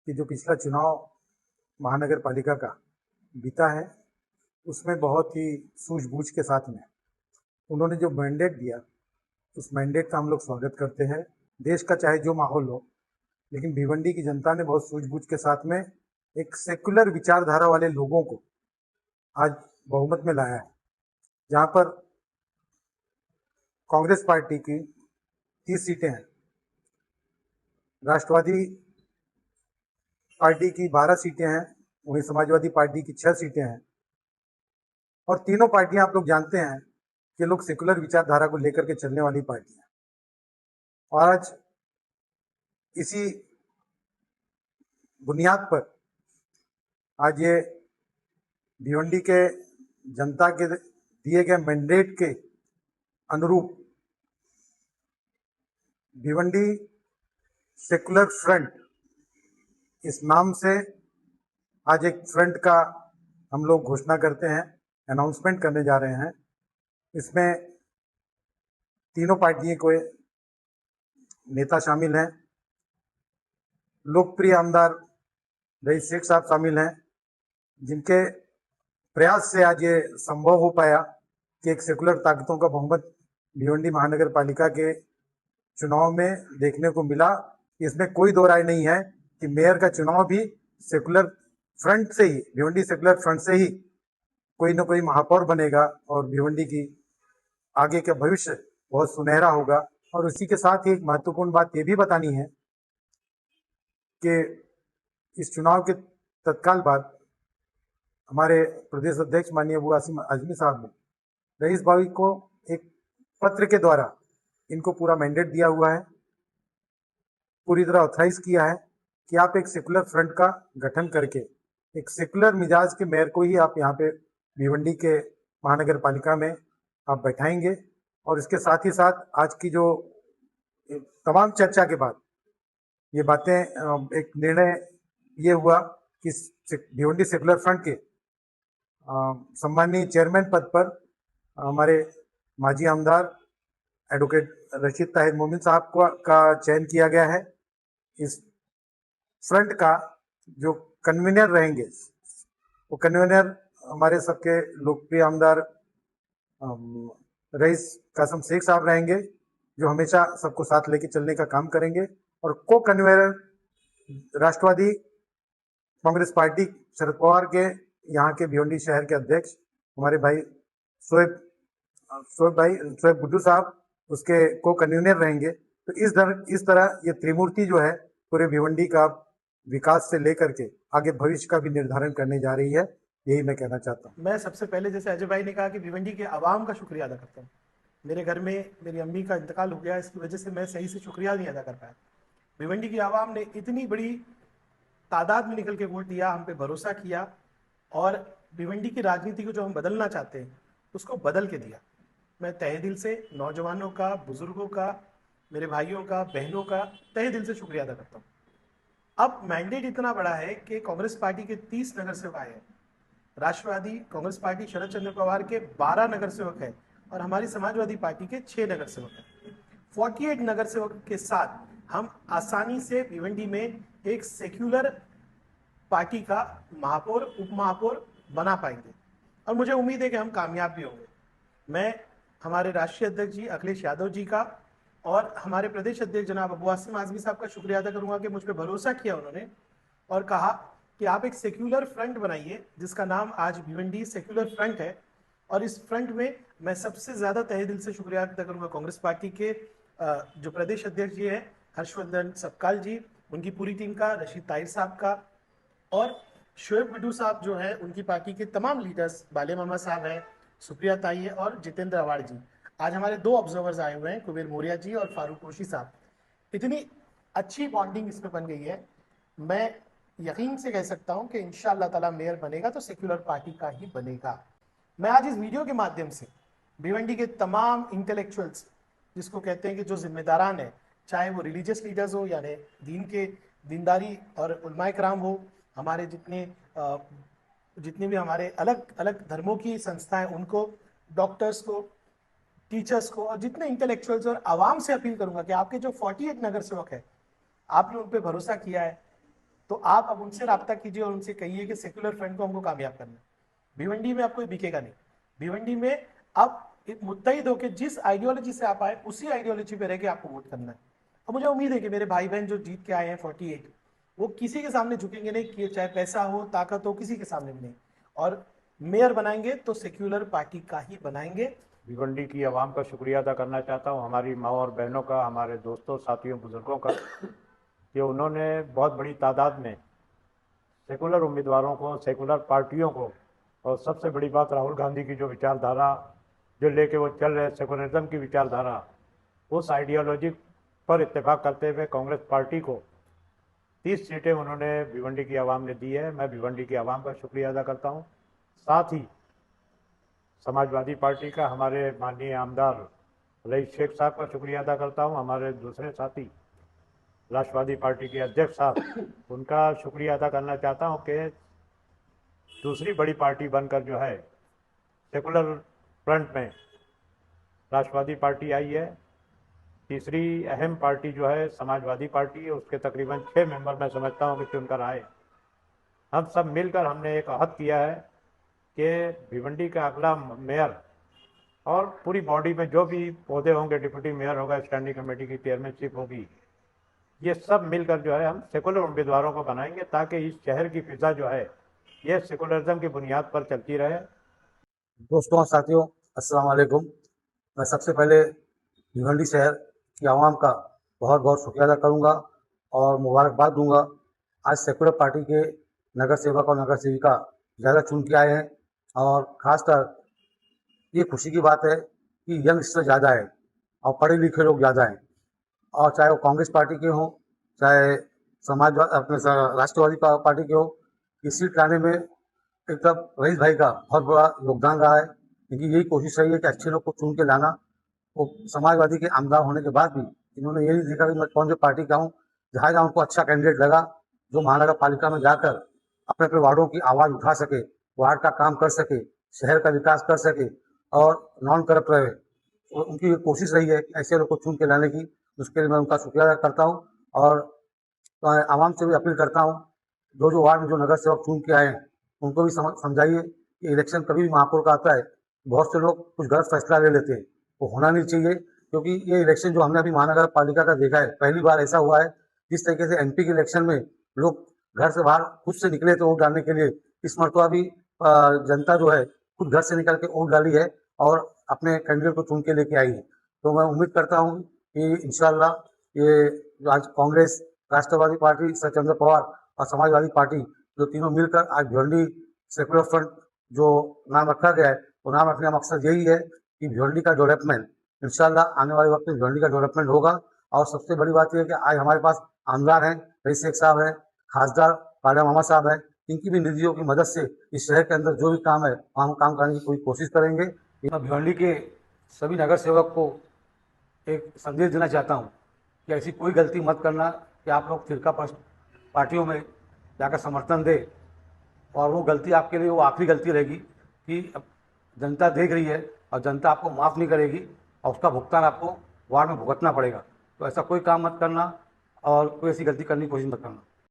कि जो पिछला चुनाव महानगर पालिका का बीता है उसमें बहुत ही सूझबूझ के साथ में उन्होंने जो मैंडेट दिया उस मैंडेट का हम लोग स्वागत करते हैं। देश का चाहे जो माहौल हो, लेकिन भिवंडी की जनता ने बहुत सूझबूझ के साथ में एक सेक्युलर विचारधारा वाले लोगों को आज बहुमत में लाया है। जहां पर कांग्रेस पार्टी की 30 सीटें हैं, राष्ट्रवादी पार्टी की 12 सीटें हैं, वहीं समाजवादी पार्टी की 6 सीटें हैं। और तीनों पार्टियां आप लोग जानते हैं कि लोग सेकुलर विचारधारा को लेकर के चलने वाली पार्टी है। और आज इसी बुनियाद पर आज ये भिवंडी के जनता के दिए गए मैंडेट के अनुरूप भिवंडी सेकुलर फ्रंट इस नाम से आज एक फ्रंट का हम लोग घोषणा करते हैं, अनाउंसमेंट करने जा रहे हैं। इसमें तीनों पार्टियों के नेता शामिल हैं। लोकप्रिय आमदार रईस शेख साहब शामिल हैं, जिनके प्रयास से आज ये संभव हो पाया कि एक सेकुलर ताकतों का बहुमत भिवंडी महानगर पालिका के चुनाव में देखने को मिला। इसमें कोई दो राय नहीं है कि मेयर का चुनाव भी सेकुलर फ्रंट से ही, भिवंडी सेकुलर फ्रंट से ही कोई ना कोई महापौर बनेगा और भिवंडी की आगे का भविष्य बहुत सुनहरा होगा। और उसी के साथ ही एक महत्वपूर्ण बात ये भी बतानी है कि इस चुनाव के तत्काल बाद हमारे प्रदेश अध्यक्ष माननीय अबू आसिम आजमी साहब ने रईस भाई को एक पत्र के द्वारा इनको पूरा मैंडेट दिया हुआ है, पूरी तरह ऑथराइज किया है कि आप एक सेकुलर फ्रंट का गठन करके एक सेकुलर मिजाज के मेयर को ही आप यहाँ पे भिवंडी के महानगर पालिका में आप बैठाएंगे। और इसके साथ ही साथ आज की जो तमाम चर्चा के बाद ये बातें एक निर्णय ये हुआ कि भिवंडी सेकुलर फ्रंट के सम्माननीय चेयरमैन पद पर हमारे माजी आमदार एडवोकेट रशीद ताहिर मोमिन साहब का चयन किया गया है। इस फ्रंट का जो कन्वीनर रहेंगे वो कन्वीनर हमारे सबके लोकप्रिय आमदार रईस कासम शेख साहब रहेंगे, जो हमेशा सबको साथ लेके चलने का काम करेंगे। और को कन्वीनर राष्ट्रवादी कांग्रेस पार्टी शरद पवार के यहाँ के भिवंडी शहर के अध्यक्ष हमारे भाई शोएब गुड्डू साहब उसके को कन्वीनर रहेंगे। तो इस तरह ये त्रिमूर्ति जो है पूरे भिवंडी का विकास से लेकर के आगे भविष्य का भी निर्धारण करने जा रही है। यही मैं कहना चाहता हूँ। मैं सबसे पहले जैसे अजय भाई ने कहा कि भिवंडी के आवाम का शुक्रिया अदा करता हूँ। मेरे घर में मेरी अम्मी का इंतकाल हो गया, इसकी वजह से मैं सही से शुक्रिया नहीं अदा कर पाया। भिवंडी की आवाम ने इतनी बड़ी तादाद में निकल के वोट दिया, हम पे भरोसा किया और भिवंडी की राजनीति को जो हम बदलना चाहते हैं उसको बदल के दिया। मैं तहे दिल से नौजवानों का, बुजुर्गों का, मेरे भाइयों का, बहनों का तहे दिल से शुक्रिया अदा करता हूँ। अब मैंडेट इतना बड़ा है कि कांग्रेस पार्टी के 30 नगर सेवक आए हैं, राष्ट्रवादी कांग्रेस पार्टी शरद चंद्र पवार के 12 नगर सेवक हैं और हमारी समाजवादी पार्टी के 6 नगर सेवक हैं। 48 नगर सेवक के साथ हम आसानी से भिवंडी में एक सेक्युलर पार्टी का महापौर, उप महापौर बना पाएंगे और मुझे उम्मीद है कि हम कामयाब भी होंगे। मैं हमारे राष्ट्रीय अध्यक्ष जी अखिलेश यादव जी का और हमारे प्रदेश अध्यक्ष जनाब अबू आसिम आजमी साहब का शुक्रिया अदा करूंगा कि मुझ पर भरोसा किया उन्होंने और कहा कि आप एक सेक्युलर फ्रंट बनाइए, जिसका नाम आज भिवंडी सेक्युलर फ्रंट है। और इस फ्रंट में मैं सबसे ज़्यादा तहे दिल से शुक्रिया अदा करूंगा कांग्रेस पार्टी के जो प्रदेश अध्यक्ष जी हैं हर्षवर्धन सपकाल जी, उनकी पूरी टीम का, रशीद ताहिर साहब का और शोएब गुड्डू साहब जो है उनकी पार्टी के तमाम लीडर्स, बाले मामा साहब हैं, सुप्रिया ताई और जितेंद्र अवाड़ जी। आज हमारे 2 ऑब्जर्वर्स आए हुए हैं, कुबेर मौर्या जी और फारूक कोशी साहब। इतनी अच्छी बॉन्डिंग इसमें बन गई है। मैं यकीन से कह सकता हूं कि इंशाअल्लाह ताला मेयर बनेगा तो सेक्युलर पार्टी का ही बनेगा। मैं आज इस वीडियो के माध्यम से भिवंडी के तमाम इंटेलेक्चुअल्स, जिसको कहते हैं कि जो जिम्मेदारान है, चाहे वो रिलीजियस लीडर्स हो यानी दीन के दीनदारी और उलमाए कराम हो, हमारे जितने भी हमारे अलग अलग धर्मों की संस्थाएं, उनको, डॉक्टर्स को, टीचर्स को और जितने इंटेलेक्चुअल्स और आवाम से अपील करूंगा कि आपके जो 48 नगर सेवक है, आपने उन पर भरोसा किया है, तो आप अब उनसे राब्ता कीजिए और उनसे कहिए कि सेक्युलर फ्रंट को हमको कामयाब करना है। भिवंडी में आपको बिकेगा नहीं। भिवंडी में आप एक मुत्तहिद होकर जिस आइडियोलॉजी से आप आए उसी आइडियोलॉजी पे रह के आपको वोट करना है। और मुझे उम्मीद है कि मेरे भाई बहन जो जीत के आए हैं 48, वो किसी के सामने झुकेंगे नहीं, कि चाहे पैसा हो ताकत हो, किसी के सामने भी नहीं। और मेयर बनाएंगे तो सेक्युलर पार्टी का ही बनाएंगे। भिवंडी की आवाम का शुक्रिया अदा करना चाहता हूँ, हमारी माँ और बहनों का, हमारे दोस्तों साथियों बुजुर्गों का, कि उन्होंने बहुत बड़ी तादाद में सेकुलर उम्मीदवारों को, सेकुलर पार्टियों को, और सबसे बड़ी बात राहुल गांधी की जो विचारधारा जो लेके वो चल रहे सेकुलरिज्म की विचारधारा, उस आइडियोलॉजी पर इत्तेफाक करते हुए कांग्रेस पार्टी को 30 सीटें उन्होंने भिवंडी की आवाम ने दी है। मैं भिवंडी की आवाम का शुक्रिया अदा करता हूँ। साथ ही समाजवादी पार्टी का हमारे माननीय आमदार रईस शेख साहब का शुक्रिया अदा करता हूँ। हमारे दूसरे साथी राष्ट्रवादी पार्टी के अध्यक्ष साहब, उनका शुक्रिया अदा करना चाहता हूँ कि दूसरी बड़ी पार्टी बनकर जो है सेकुलर फ्रंट में राष्ट्रवादी पार्टी आई है। तीसरी अहम पार्टी जो है समाजवादी पार्टी है, उसके तकरीबन 6 मेंबर मैं समझता हूँ कि चुनकर आए। हम सब मिलकर हमने एक अहद किया है कि भिवंडी का अगला मेयर और पूरी बॉडी में जो भी पौधे होंगे, डिप्टी मेयर होगा, स्टैंडिंग कमेटी की चेयरमैनशिप होगी, ये सब मिलकर जो है हम सेकुलर उम्मीदवारों को बनाएंगे, ताकि इस शहर की फिजा जो है ये सेकुलरिज्म की बुनियाद पर चलती रहे। दोस्तों और साथियों, अस्सलाम वालेकुम। मैं सबसे पहले भिवंडी शहर की आवाम का बहुत बहुत शुक्रिया अदा करूँगा और मुबारकबाद दूंगा। आज सेकुलर पार्टी के नगर सेवक और नगर सेविका ज़्यादा चुन के आए हैं और ख़ासकर ये खुशी की बात है कि यंगस्टर ज़्यादा है और पढ़े लिखे लोग ज़्यादा हैं। और चाहे वो कांग्रेस पार्टी के हों, चाहे राष्ट्रवादी पार्टी के हो, ये सीट लाने में एकदम रईस भाई का बहुत बड़ा योगदान रहा है। क्योंकि यही कोशिश रही है कि अच्छे लोग को चुन के लाना। वो समाजवादी के आमदार होने के बाद भी इन्होंने ये नहीं देखा कि मैं कौन सी पार्टी का हूँ। जहाँ जहाँ उनको अच्छा कैंडिडेट लगा, जो महानगर पालिका में जाकर अपने अपने वार्डों की आवाज़ उठा सके, वार्ड का काम कर सके, शहर का विकास कर सके और नॉन करप्ट रहे, तो उनकी ये कोशिश रही है कि ऐसे लोग को चुन के लाने की। उसके लिए मैं उनका शुक्रिया अदा करता हूँ और आवाम से भी अपील करता हूँ, जो वार्ड में जो नगर सेवक चुन के आए हैं उनको भी समझाइए कि इलेक्शन कभी भी महापौर का आता है, बहुत से लोग कुछ गलत फैसला ले लेते हैं, वो होना नहीं चाहिए। क्योंकि ये इलेक्शन जो हमने अभी महानगर पालिका का देखा है, पहली बार ऐसा हुआ है। जिस तरीके से एमपी के इलेक्शन में लोग घर से बाहर खुद से निकले थे वोट डालने के लिए, इस मरतबा भी जनता जो है खुद घर से निकल के वोट डाली है और अपने कैंडिडेट को चुन के लेके आई है। तो मैं उम्मीद करता हूँ कि इंशाल्लाह ये जो आज कांग्रेस, राष्ट्रवादी पार्टी सर चंद्र पवार और समाजवादी पार्टी जो तीनों मिलकर आज भिवंडी सेकुलर फ्रंट जो नाम रखा गया है, वो नाम रखने का मकसद यही है कि भिवंडी का डेवलपमेंट इंशाल्लाह आने वाले वक्त में भिवंडी का डेवलपमेंट होगा। और सबसे बड़ी बात यह है कि आज हमारे पास आमदार हैं, रईस शेख साहब हैं, खासदार काला मामा साहब हैं। इनकी भी निधियों की मदद से इस शहर के अंदर जो भी काम है हम काम करने की पूरी कोशिश करेंगे। मैं भिवंडी के सभी नगर सेवक को एक संदेश देना चाहता हूँ कि ऐसी कोई गलती मत करना कि आप लोग फिरका पार्टियों में जाकर समर्थन दे, और वो गलती आपके लिए वो आखिरी गलती रहेगी कि अब जनता देख रही है और जनता आपको माफ़ नहीं करेगी और उसका भुगतान आपको वार्ड में भुगतना पड़ेगा। तो ऐसा कोई काम मत करना और कोई ऐसी गलती करने की कोशिश मत करना।